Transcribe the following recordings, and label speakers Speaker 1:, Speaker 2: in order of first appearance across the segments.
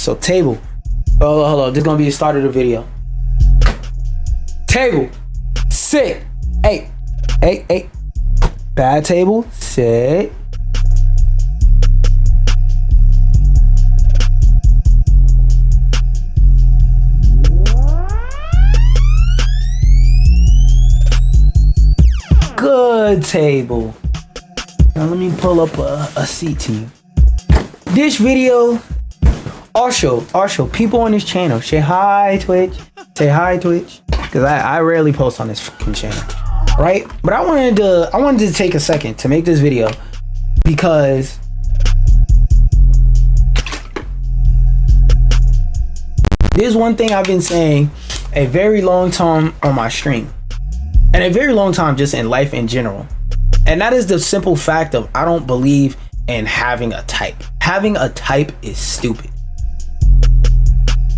Speaker 1: So table. Oh, hold on. This is gonna be the start of the video. Table. Sit. Hey. Bad table. Sit. Good table. Now let me pull up a seat team. This video, also people on this channel, say hi Twitch, because I rarely post on this fucking channel, right? But I wanted to take a second to make this video because there's one thing I've been saying a very long time on my stream, and a very long time just in life in general, and that is the simple fact of I don't believe in having a type. Having a type is stupid.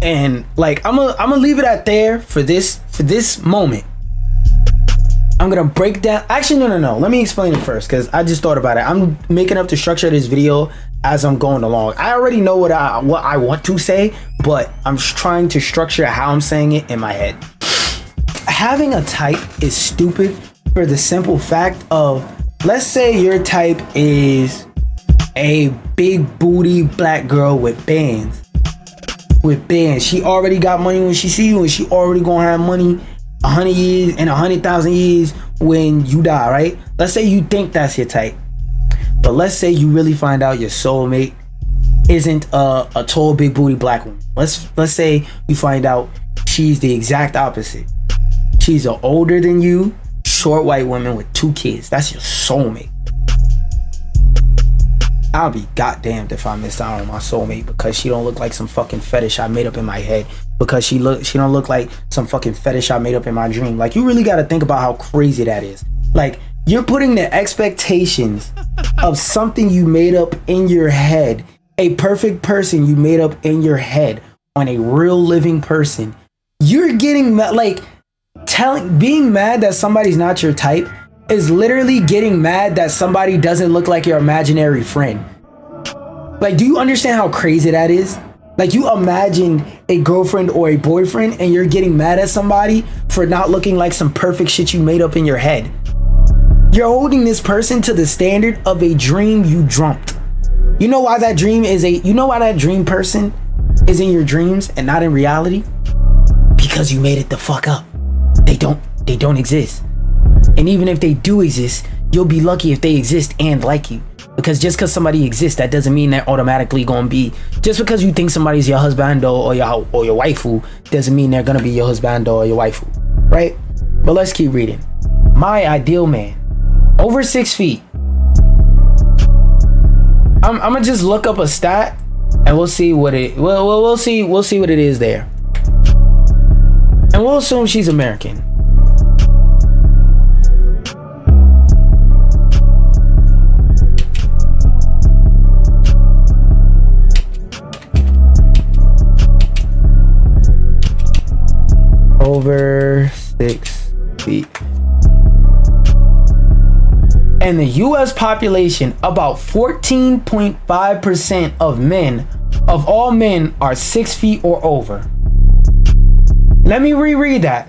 Speaker 1: And like I'm gonna leave it at there for this moment. I'm gonna break down. Actually, no. Let me explain it first because I just thought about it. I'm making up the structure of this video as I'm going along. I already know what I want to say, but I'm trying to structure how I'm saying it in my head. Having a type is stupid for the simple fact of, let's say your type is a big booty black girl with bands. She already got money when she see you, and she already gonna have money 100 years and 100,000 years when you die, right? Let's say you think that's your type, but let's say you really find out your soulmate isn't a tall big booty black woman. Let's say you find out she's the exact opposite. She's an older than you, short white woman with 2 kids. That's your soulmate. I'll be goddamned if I missed out on my soulmate because she don't look like some fucking fetish I made up in my head. Because she don't look like some fucking fetish I made up in my dream. Like, you really got to think about how crazy that is. Like, you're putting the expectations of something you made up in your head, a perfect person you made up in your head, on a real living person. You're getting like being mad that somebody's not your type is literally getting mad that somebody doesn't look like your imaginary friend. Like, do you understand how crazy that is? Like, you imagine a girlfriend or a boyfriend and you're getting mad at somebody for not looking like some perfect shit you made up in your head. You're holding this person to the standard of a dream you dreamt. You know why that dream person is in your dreams and not in reality? Because you made it the fuck up. They don't exist. And even if they do exist, you'll be lucky if they exist and like you. Because just because somebody exists, that doesn't mean they're automatically gonna be. Just because you think somebody's your husband or your waifu doesn't mean they're gonna be your husband or your waifu, right? But let's keep reading. My ideal man, over 6 feet. I'm gonna just look up a stat and we'll see what it. We'll see what it is there, and we'll assume she's American. Over 6 feet. And the US population, about 14.5% of all men are 6 feet or over. Let me reread that.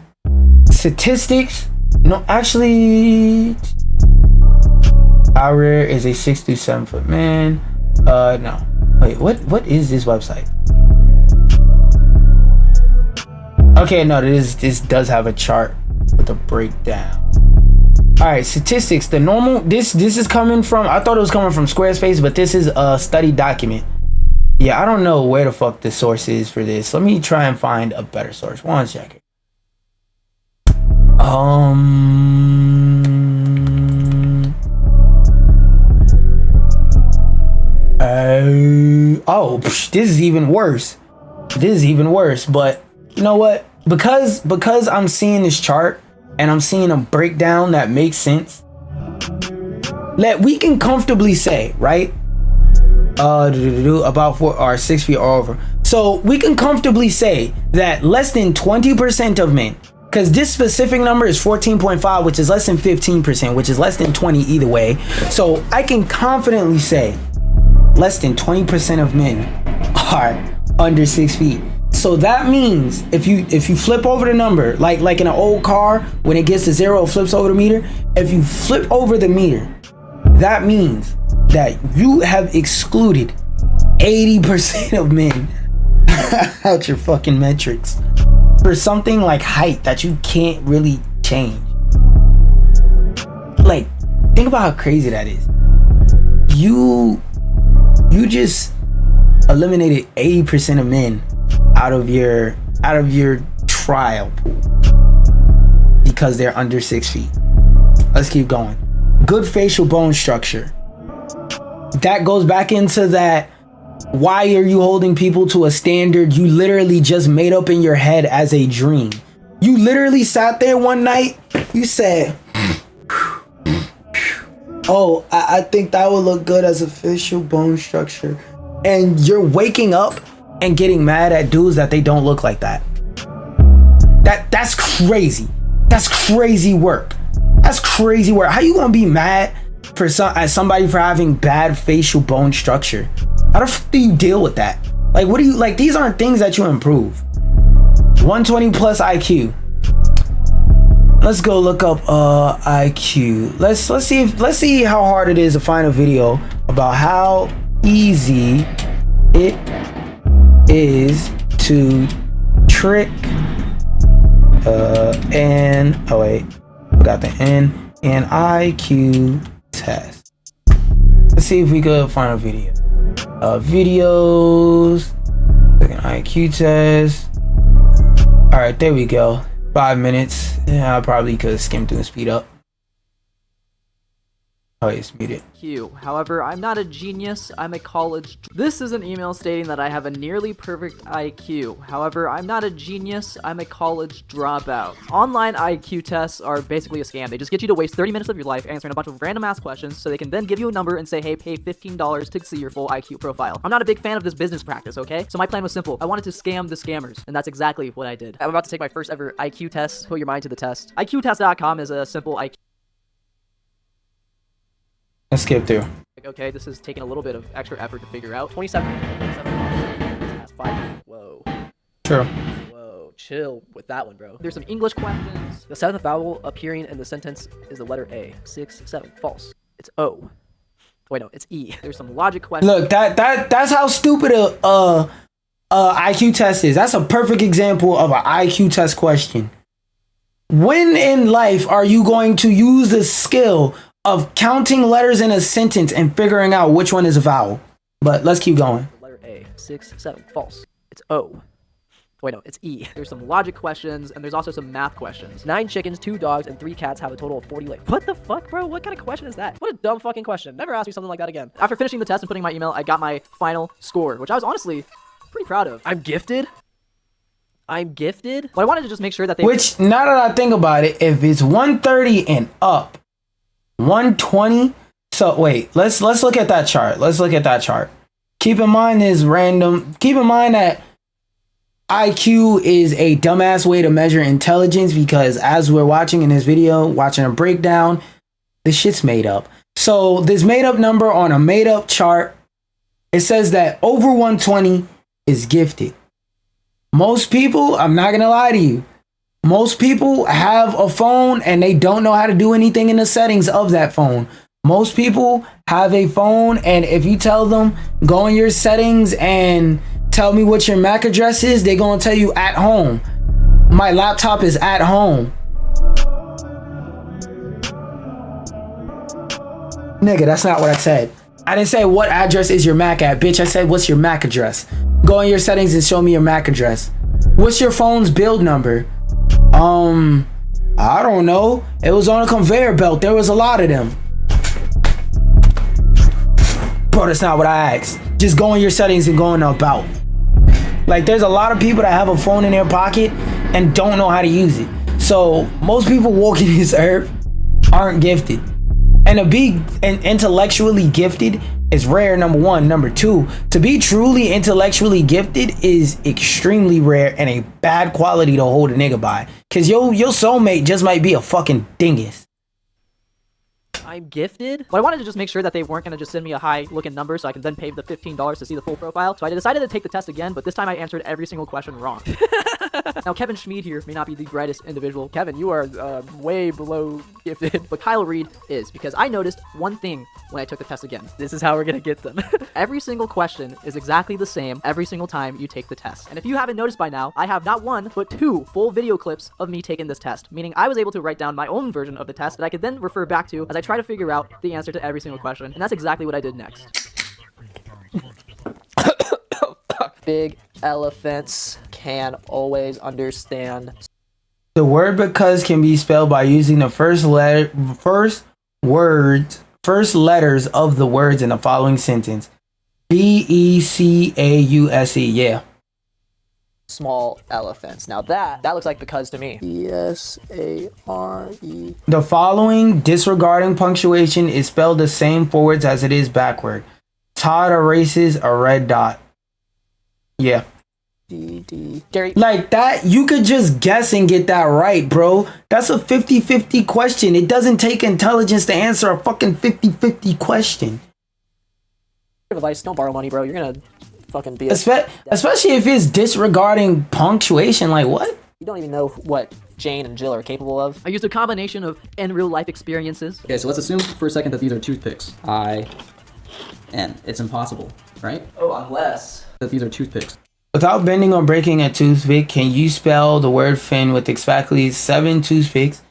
Speaker 1: Statistics. No, actually, how rare is a 6 to 7 foot man? No. Wait, what is this website? Okay, no, this does have a chart with a breakdown. All right, statistics. The normal, this is coming from, I thought it was coming from Squarespace, but this is a study document. Yeah, I don't know where the fuck the source is for this. Let me try and find a better source. One second. This is even worse. But you know what? Because I'm seeing this chart and I'm seeing a breakdown that makes sense, we can comfortably say, right? About 4 or 6 feet or over. So we can comfortably say that less than 20% of men, because this specific number is 14.5, which is less than 15%, which is less than 20 either way. So I can confidently say less than 20% of men under 6 feet. So that means if you flip over the number, like in an old car, when it gets to 0, it flips over the meter. If you flip over the meter, that means that you have excluded 80% of men out your fucking metrics for something like height that you can't really change. Like, think about how crazy that is. You just eliminated 80% of men out of your trial pool because they're under 6 feet. Let's keep going. Good facial bone structure. That goes back into that. Why are you holding people to a standard you literally just made up in your head as a dream? You literally sat there one night, you said, oh, I think that would look good as a facial bone structure. And you're waking up and getting mad at dudes that they don't look like that. That's crazy. That's crazy work. That's crazy work. How you gonna be mad at somebody for having bad facial bone structure? How the fuck do you deal with that? Like, what do you like? These aren't things that you improve. 120 plus IQ. Let's go look up IQ. Let's see how hard it is to find a video about how easy it is to trick forgot the N and IQ test. Let's see if we could find a video. Videos, like an IQ test. All right, there we go. 5 minutes. Yeah, I probably could skim through and speed up. Oh, it's muted.
Speaker 2: However, I'm not a genius, I'm a college. This is an email stating that I have a nearly perfect IQ. However, I'm not a genius, I'm a college dropout. Online IQ tests are basically a scam. They just get you to waste 30 minutes of your life answering a bunch of random ass questions so they can then give you a number and say, hey, pay $15 to see your full IQ profile. I'm not a big fan of this business practice, okay? So my plan was simple. I wanted to scam the scammers, and that's exactly what I did. I'm about to take my first ever IQ test. Put your mind to the test. IQtest.com is a simple IQ.
Speaker 1: Let's skip through.
Speaker 2: Okay, this is taking a little bit of extra effort to figure out. 27. That's 5. Whoa.
Speaker 1: Sure.
Speaker 2: Whoa. Chill with that one, bro. There's some English questions. The seventh vowel appearing in the sentence is the letter A. 6, 7. False. It's O. Wait, no, it's E. There's some logic questions.
Speaker 1: Look, that's how stupid a IQ test is. That's a perfect example of an IQ test question. When in life are you going to use the skill of counting letters in a sentence and figuring out which one is a vowel? But let's keep going.
Speaker 2: Letter A. 6, 7. False. It's O. Wait, no, it's E. There's some logic questions, and there's also some math questions. 9 chickens, 2 dogs, and 3 cats have a total of 40 legs. What the fuck, bro? What kind of question is that? What a dumb fucking question. Never ask me something like that again. After finishing the test and putting my email, I got my final score, which I was honestly pretty proud of. I'm gifted? But I wanted to just make sure that they...
Speaker 1: Which, now that I think about it, if it's 130 and up, 120. So wait, let's look at that chart. Keep in mind this random. Keep in mind that IQ is a dumbass way to measure intelligence, because as we're watching in this video, watching a breakdown, this shit's made up. So this made up number on a made up chart, it says that over 120 is gifted. Most people, I'm not gonna lie to you, most people have a phone and they don't know how to do anything in the settings of that phone. Most people have a phone, and if you tell them, go in your settings and tell me what your MAC address is, they're gonna tell you at home. My laptop is at home. Nigga, that's not what I said. I didn't say what address is your MAC at, bitch. I said, what's your MAC address? Go in your settings and show me your MAC address. What's your phone's build number? I don't know. It was on a conveyor belt. There was a lot of them. Bro, that's not what I asked. Just go in your settings and go in about. Like, there's a lot of people that have a phone in their pocket and don't know how to use it. So most people walking this earth aren't gifted. And to be intellectually gifted is rare, number one. Number two, to be truly intellectually gifted is extremely rare and a bad quality to hold a nigga by. Cause your soulmate just might be a fucking dingus.
Speaker 2: I'm gifted? But I wanted to just make sure that they weren't gonna just send me a high looking number so I can then pay the $15 to see the full profile. So I decided to take the test again, but this time I answered every single question wrong. Now, Kevin Schmied here may not be the brightest individual. Kevin, you are way below gifted, but Kyle Reed is, because I noticed one thing when I took the test again. This is how we're gonna get them. Every single question is exactly the same every single time you take the test. And if you haven't noticed by now, I have not one, but 2 full video clips of me taking this test, meaning I was able to write down my own version of the test that I could then refer back to as I try to figure out the answer to every single question. And that's exactly what I did next. Big elephants can always understand.
Speaker 1: The word because can be spelled by using the first letters of the words in the following sentence. Because. Yeah.
Speaker 2: Small elephants. Now that looks like because to me. Sare.
Speaker 1: The following, disregarding punctuation, is spelled the same forwards as it is backward. Todd erases a red dot. Yeah.
Speaker 2: Gary.
Speaker 1: Like that, you could just guess and get that right, bro. That's a 50-50 question. It doesn't take intelligence to answer a fucking 50-50 question.
Speaker 2: Advice, don't borrow money, bro. You're gonna fucking be
Speaker 1: especially if it's disregarding punctuation. Like, what?
Speaker 2: You don't even know what Jane and Jill are capable of. I used a combination of in real life experiences.
Speaker 3: Okay, so let's assume for a second that these are toothpicks. I-N. It's impossible, right?
Speaker 2: Oh, unless
Speaker 3: that these are toothpicks.
Speaker 1: Without bending or breaking a toothpick, can you spell the word fin with exactly 7 toothpicks,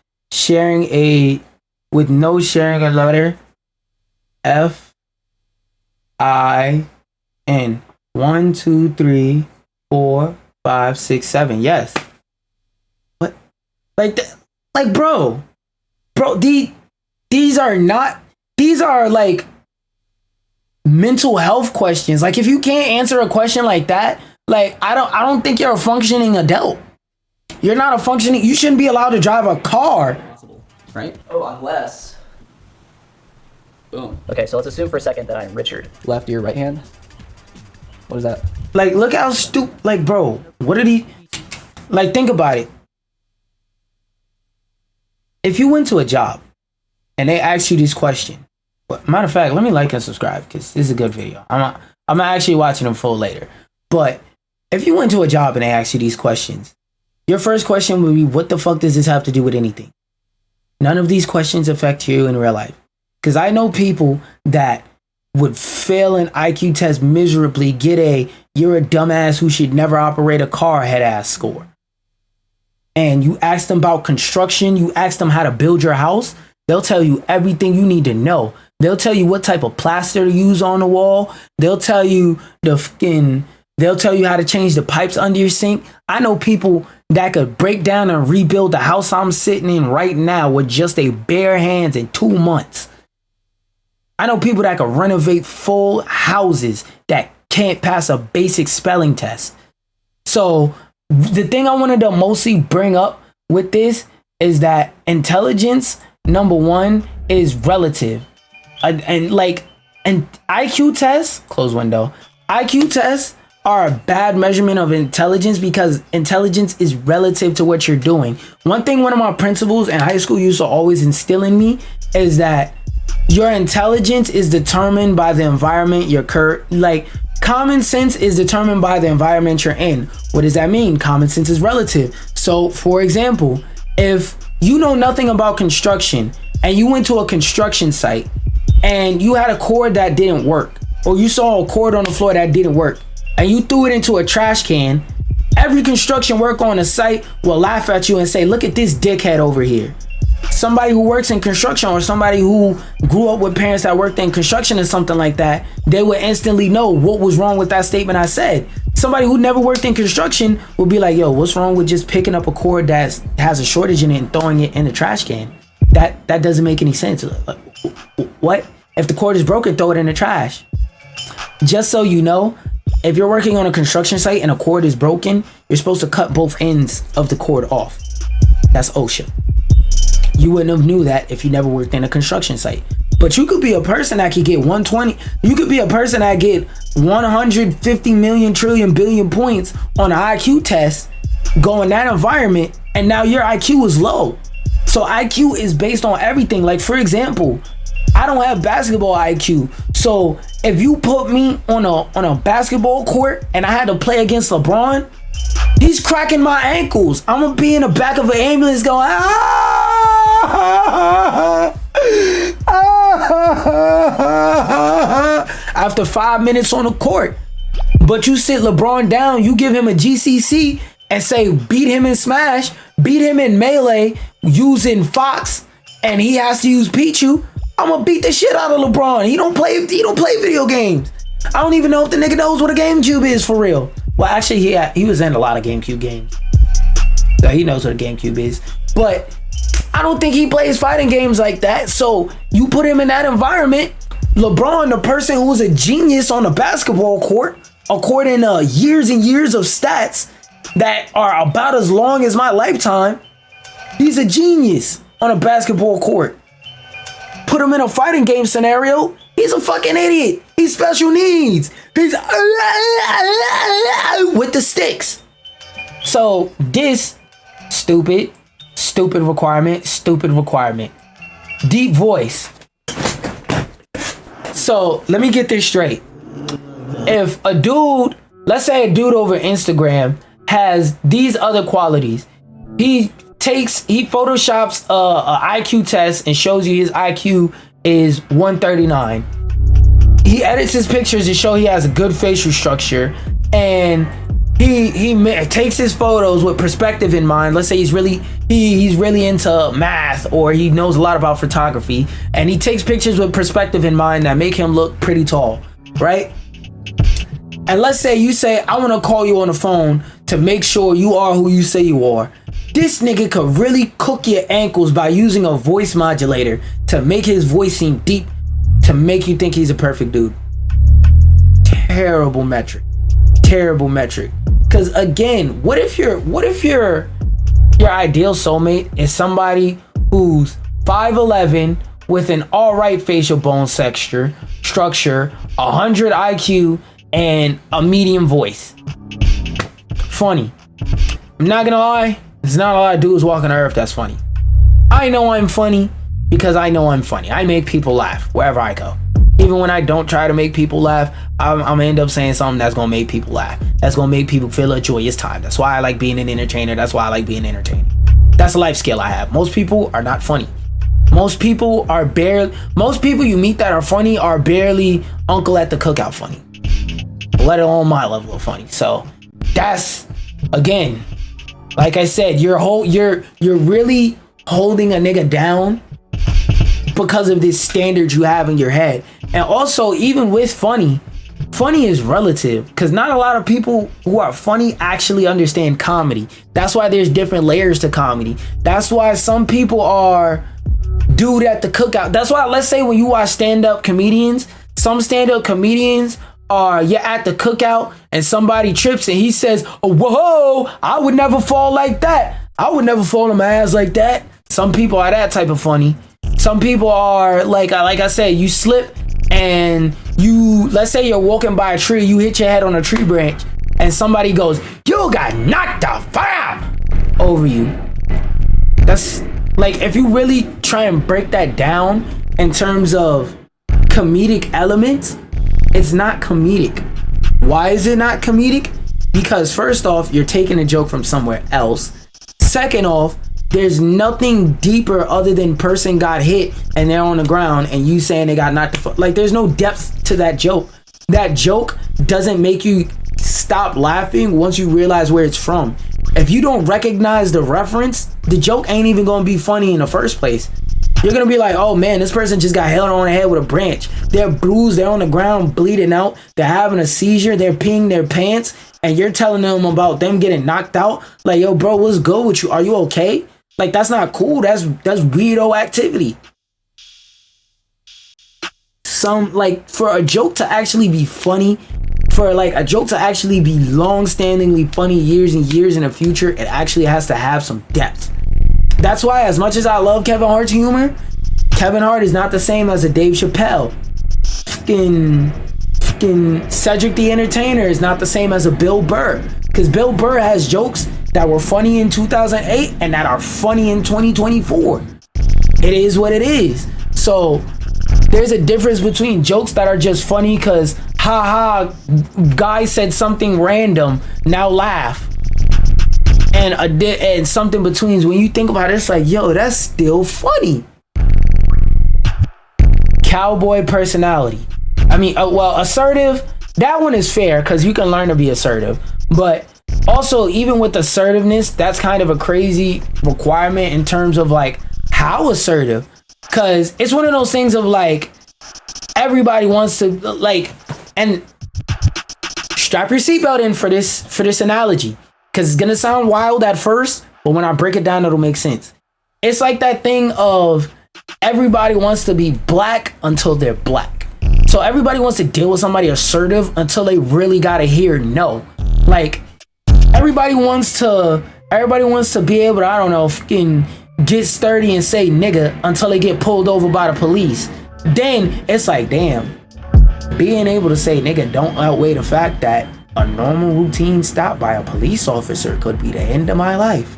Speaker 1: with no sharing a letter? F-I-N. 1, 2, 3, 4, 5, 6, 7. Yes. What? Like that? Like, bro. These are like mental health questions. Like, if you can't answer a question like that, like, I don't think you're a functioning adult. You're not a functioning. You shouldn't be allowed to drive a car.
Speaker 3: Possible, right?
Speaker 2: Oh, unless.
Speaker 3: Boom.
Speaker 2: Okay, so let's assume for a second that I'm Richard.
Speaker 3: Left ear, right hand. What is that?
Speaker 1: Like, look how stupid. Like, bro, what did he? Like, think about it. If you went to a job and they asked you this question, matter of fact, let me like and subscribe because this is a good video. I'm actually watching them full later. But if you went to a job and they asked you these questions, your first question would be, what the fuck does this have to do with anything? None of these questions affect you in real life. Because I know people that would fail an IQ test miserably, get you're a dumbass who should never operate a car head ass score. And you ask them about construction, you ask them how to build your house, they'll tell you everything you need to know. They'll tell you what type of plaster to use on the wall. They'll tell you They'll tell you how to change the pipes under your sink. I know people that could break down and rebuild the house I'm sitting in right now with just a bare hands in 2 months. I know people that could renovate full houses that can't pass a basic spelling test. So the thing I wanted to mostly bring up with this is that intelligence, number one, is relative. And IQ tests, close window, IQ tests are a bad measurement of intelligence because intelligence is relative to what you're doing. One thing one of my principals in high school used to always instill in me is that your intelligence is determined by the environment common sense is determined by the environment you're in. What does that mean? Common sense is relative. So for example, if you know nothing about construction and you went to a construction site and you had a cord that didn't work, or you saw a cord on the floor that didn't work, and you threw it into a trash can, every construction worker on the site will laugh at you and say, look at this dickhead over here. Somebody who works in construction or somebody who grew up with parents that worked in construction or something like that, they would instantly know what was wrong with that statement I said. Somebody who never worked in construction would be like, yo, what's wrong with just picking up a cord that has a shortage in it and throwing it in the trash can? That doesn't make any sense. What? If the cord is broken, throw it in the trash. Just so you know, if you're working on a construction site and a cord is broken, you're supposed to cut both ends of the cord off. That's OSHA. You wouldn't have knew that if you never worked in a construction site. But you could be a person that could get 120. You could be a person that get 150 million trillion billion points on an IQ test, go in that environment, and now your IQ is low. So IQ is based on everything. Like, for example, I don't have basketball IQ. So if you put me on a basketball court and I had to play against LeBron, he's cracking my ankles. I'm gonna be in the back of an ambulance going, after 5 minutes on the court. But you sit LeBron down, you give him a GCC and say beat him in Smash, beat him in Melee using Fox, and he has to use Pichu. I'm gonna beat the shit out of LeBron. He don't play video games. I don't even know if the nigga knows what a GameCube is for real. Well, actually, he was in a lot of GameCube games, so he knows what a GameCube is. But I don't think he plays fighting games like that. So you put him in that environment. LeBron, the person who's a genius on the basketball court, according to years and years of stats that are about as long as my lifetime, he's a genius on a basketball court. Put him in a fighting game scenario, he's a fucking idiot. He's special needs. He's with the sticks. So this stupid requirement. Deep voice. So let me get this straight. If a dude, let's say a dude over Instagram has these other qualities, he photoshops a IQ test and shows you his IQ is 139. He edits his pictures to show he has a good facial structure, and he takes his photos with perspective in mind. Let's say he's really into math, or he knows a lot about photography, and he takes pictures with perspective in mind that make him look pretty tall, right? And let's say you say, I want to call you on the phone to make sure you are who you say you are. This nigga could really cook your ankles by using a voice modulator to make his voice seem deep, to make you think he's a perfect dude. Terrible metric. Because again, what if your ideal soulmate is somebody who's 5'11" with an alright facial bone structure, 100 IQ, and a medium voice? Funny. I'm not gonna lie, there's not a lot of dudes walking the earth that's funny. I know I'm funny because I know I'm funny. I make people laugh wherever I go. Even when I don't try to make people laugh, I'm gonna end up saying something that's gonna make people laugh. That's gonna make people feel a joyous time. That's why I like being an entertainer. That's why I like being entertaining. That's a life skill I have. Most people are not funny. Most people you meet that are funny are barely uncle at the cookout funny, let alone my level of funny. So that's, again, like I said, you're really holding a nigga down because of this standard you have in your head. And also, even with funny is relative, because not a lot of people who are funny actually understand comedy. That's why there's different layers to comedy. That's why some people are dude at the cookout. That's why, let's say when you watch stand-up comedians, some stand-up comedians are, you're at the cookout and somebody trips and he says, oh, whoa, I would never fall like that. I would never fall on my ass like that. Some people are that type of funny. Some people are like I said, you slip and let's say you're walking by a tree, you hit your head on a tree branch and somebody goes, you got knocked the fuck over you. That's like, if you really try and break that down in terms of comedic elements, it's not comedic. Why is it not comedic? Because first off, you're taking a joke from somewhere else. Second off, there's nothing deeper other than person got hit and they're on the ground and you saying they got knocked the fuck. Like, there's no depth to that joke. That joke doesn't make you stop laughing once you realize where it's from. If you don't recognize the reference, the joke ain't even gonna be funny in the first place. You're gonna be like, oh man, this person just got held on the head with a branch. They're bruised, they're on the ground bleeding out, they're having a seizure, they're peeing their pants, and you're telling them about them getting knocked out. Like, yo bro, what's good with you? Are you okay? Like, that's not cool. That's weirdo activity. Like, for a joke to actually be funny, for like a joke to actually be long-standingly funny years and years in the future, it actually has to have some depth. That's why, as much as I love Kevin Hart's humor, Kevin Hart is not the same as a Dave Chappelle. Fucking Cedric the Entertainer is not the same as a Bill Burr. Because Bill Burr has jokes that were funny in 2008 and that are funny in 2024. It is what it is. So There's a difference between jokes that are just funny because haha, guy said something random, now laugh. And something between, when you think about it, it's like, yo, that's still funny. Cowboy personality. I mean, well, assertive, that one is fair because you can learn to be assertive. But also, even with assertiveness, that's kind of a crazy requirement in terms of like how assertive. Because it's one of those things of like, everybody wants to like, and strap your seatbelt in for this analogy. Because it's going to sound wild at first, but when I break it down, it'll make sense. It's like that thing of everybody wants to be black until they're black. So everybody wants to deal with somebody assertive until they really got to hear no. Like, everybody wants to be able to, I don't know, fucking get sturdy and say nigga until they get pulled over by the police. Then it's like, damn, being able to say nigga don't outweigh the fact that a normal routine stop by a police officer could be the end of my life.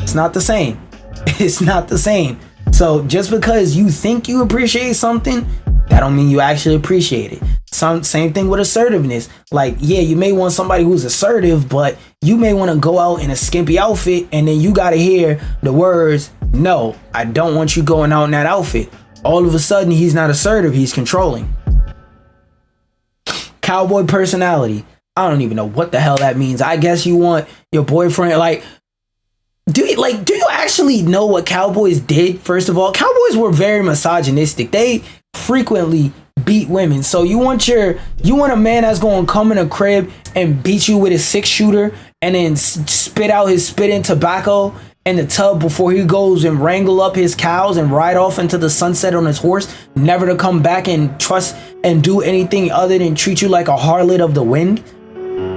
Speaker 1: It's not the same. It's not the same. So just because you think you appreciate something, that don't mean you actually appreciate it. Same thing with assertiveness. Like, yeah, you may want somebody who's assertive, but you may want to go out in a skimpy outfit and then you got to hear the words, no, I don't want you going out in that outfit. All of a sudden, he's not assertive, he's controlling. Cowboy personality. I don't even know what the hell that means. I guess you want your boyfriend, like, do you actually know what cowboys did? First of all, cowboys were very misogynistic. They frequently beat women. So you want a man that's going to come in a crib and beat you with a 6-shooter and then spit out his spit and tobacco in the tub before he goes and wrangle up his cows and ride off into the sunset on his horse, never to come back and trust and do anything other than treat you like a harlot of the wind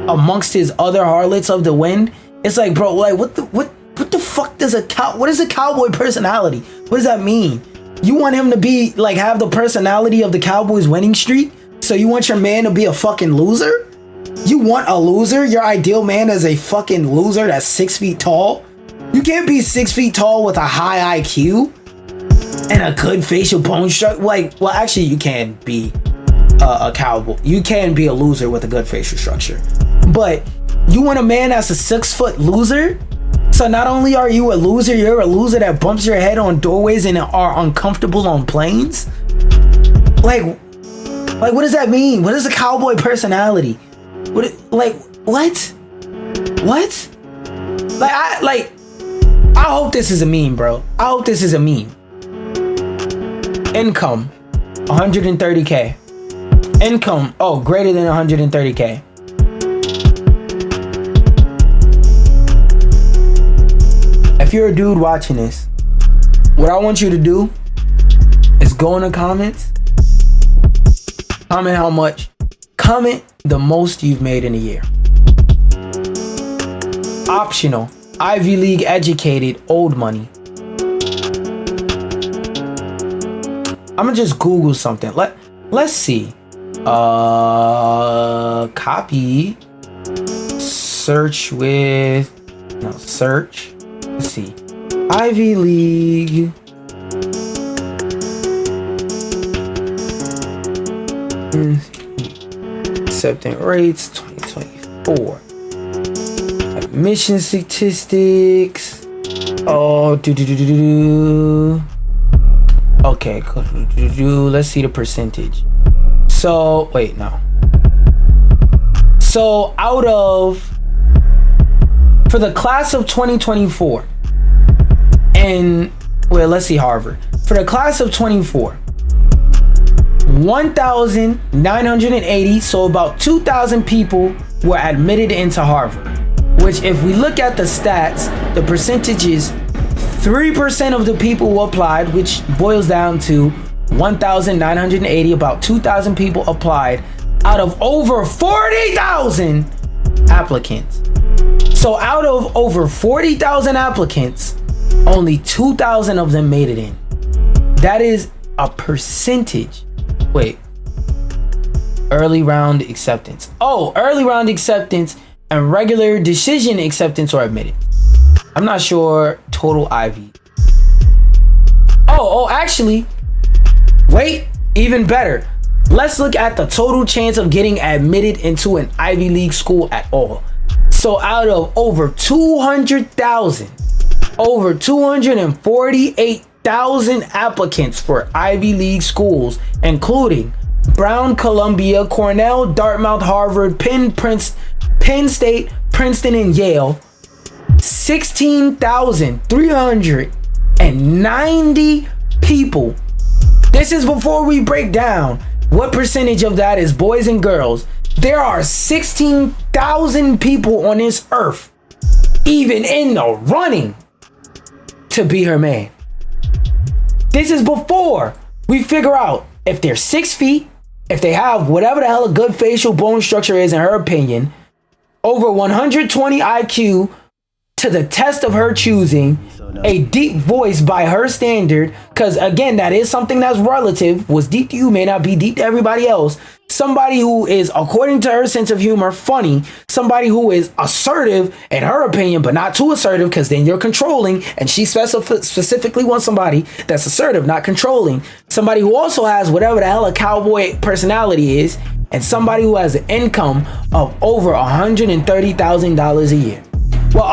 Speaker 1: amongst his other harlots of the wind. It's like, bro, like what the fuck does what is a cowboy personality? What does that mean? You want him to be like, have the personality of the Cowboys winning streak? So you want your man to be a fucking loser? You want a loser? Your ideal man is a fucking loser that's 6 feet tall? You can't be 6 feet tall with a high IQ and a good facial bone structure. Like, well, actually, you can be a cowboy. You can be a loser with a good facial structure. But you want a man that's a 6-foot loser? So not only are you a loser, you're a loser that bumps your head on doorways and are uncomfortable on planes? Like what does that mean? What is a cowboy personality? What? I hope this is a meme, bro. I hope this is a meme. Income, 130K. Income, greater than 130K. If you're a dude watching this, what I want you to do is go in the comments, comment how much, comment the most you've made in a year. Optional, Ivy League educated, old money. I'm gonna just Google something. Let's see. Copy. Search. Let's see. Ivy League. Acceptance rates 2024. Admission statistics. Okay, cool. Let's see the percentage. So, wait, no. So, for the class of 2024, and, well, let's see Harvard. For the class of 24, 1,980, so about 2,000 people were admitted into Harvard. Which, if we look at the stats, the percentage is 3% of the people who applied, which boils down to 1,980, about 2,000 people applied out of over 40,000 applicants. So out of over 40,000 applicants, only 2,000 of them made it in. That is a percentage. Wait. Early round acceptance. Early round acceptance and regular decision acceptance are admitted. I'm not sure total Ivy. Actually, Wait, even better. Let's look at the total chance of getting admitted into an Ivy League school at all. So out of over 200,000, over 248,000 applicants for Ivy League schools, including Brown, Columbia, Cornell, Dartmouth, Harvard, Penn State, Princeton, and Yale, 16,390 people. This is before we break down what percentage of that is boys and girls. There are 16,000 people on this earth, even in the running, to be her man. This is before we figure out if they're 6 feet, if they have whatever the hell a good facial bone structure is in her opinion, over 120 IQ to the test of her choosing, a deep voice by her standard, because again, that is something that's relative. What's deep to you may not be deep to everybody else. Somebody who is, according to her sense of humor, funny. Somebody who is assertive in her opinion, but not too assertive, because then you're controlling, and she specifically wants somebody that's assertive, not controlling. Somebody who also has whatever the hell a cowboy personality is, and somebody who has an income of over $130,000 a year. Well,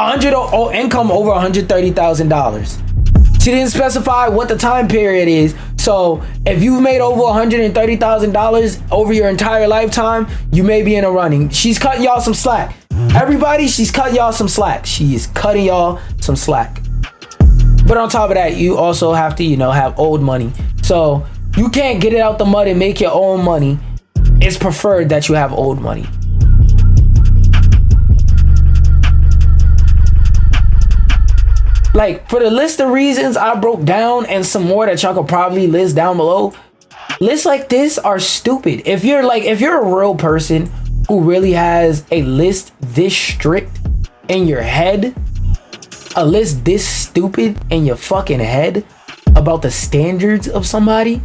Speaker 1: income over $130,000. She didn't specify what the time period is. So if you've made over $130,000 over your entire lifetime, you may be in a running. She's cutting y'all some slack. Everybody, she's cutting y'all some slack. She is cutting y'all some slack. But on top of that, you also have to, have old money. So you can't get it out the mud and make your own money. It's preferred that you have old money. Like, for the list of reasons I broke down and some more that y'all could probably list down below, lists like this are stupid. If you're a real person who really has a list this strict in your head, a list this stupid in your fucking head about the standards of somebody,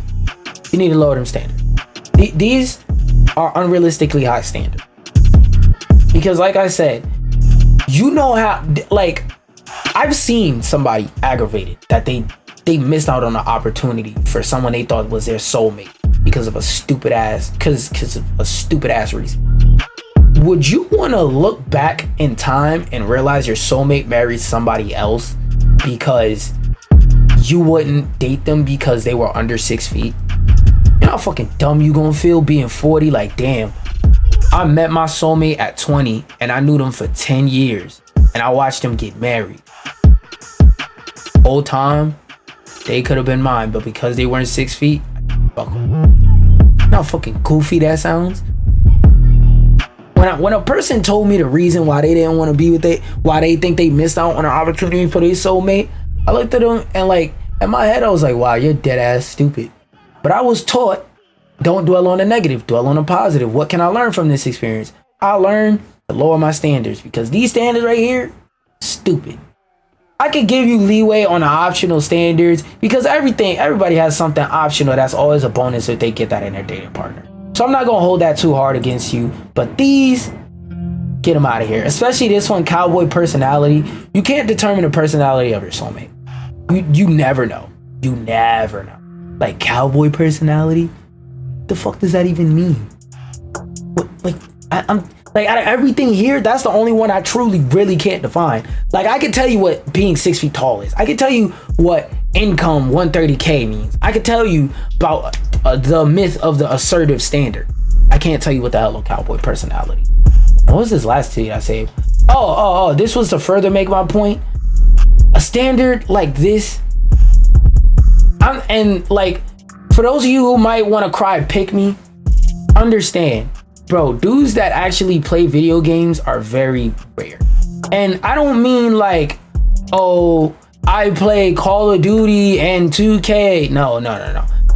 Speaker 1: you need to lower them standards. These are unrealistically high standards. Because like I said, I've seen somebody aggravated that they missed out on an opportunity for someone they thought was their soulmate because of a stupid ass reason. Would you want to look back in time and realize your soulmate married somebody else because you wouldn't date them because they were under 6 feet? You know how fucking dumb you gonna feel being 40? Like, damn, I met my soulmate at 20 and I knew them for 10 years and I watched them get married. Old time, they could have been mine, but because they weren't 6 feet, fuck them. You know how fucking goofy that sounds? When a person told me the reason why they didn't want to be with why they think they missed out on an opportunity for their soulmate, I looked at them and in my head I was like, wow, you're dead ass stupid. But I was taught, don't dwell on the negative, dwell on the positive. What can I learn from this experience? I learned to lower my standards because these standards right here, stupid. I could give you leeway on the optional standards because everybody has something optional that's always a bonus if they get that in their dating partner. So I'm not gonna hold that too hard against you, but these, get them out of here. Especially this one, cowboy personality. You can't determine the personality of your soulmate. You never know. You never know. Like, cowboy personality? The fuck does that even mean? What, I'm out of everything here, that's the only one I truly really can't define. Like, I can tell you what being 6 feet tall is. I can tell you what income 130K means. I can tell you about the myth of the assertive standard. I can't tell you what the hell a cowboy personality. What was this last tweet I saved? Oh, this was to further make my point. A standard like this, for those of you who might want to cry pick me, understand, bro, dudes that actually play video games are very rare. And I don't mean like, oh, I play Call of Duty and 2K. No.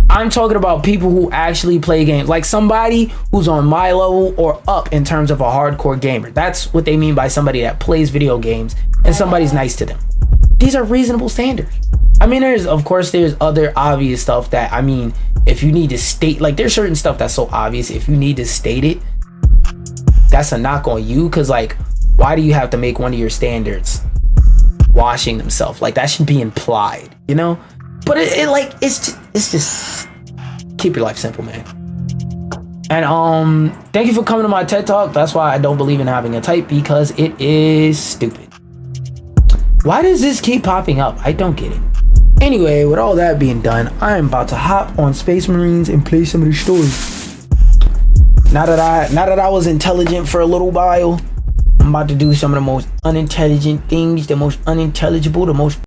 Speaker 1: I'm talking about people who actually play games. Like somebody who's on my level or up in terms of a hardcore gamer. That's what they mean by somebody that plays video games and somebody's nice to them. These are reasonable standards. I mean, there's other obvious stuff that, I mean, if you need to state, like, there's certain stuff that's so obvious. If you need to state it, that's a knock on you. Cause like, why do you have to make one of your standards washing themselves? Like, that should be implied, you know? But it's just keep your life simple, man. And thank you for coming to my TED Talk. That's why I don't believe in having a type, because it is stupid. Why does this keep popping up? I don't get it. Anyway, with all that being done, I am about to hop on Space Marines and play some of the stories. Now that I was intelligent for a little while, I'm about to do some of the most unintelligent things, the most unintelligible, the most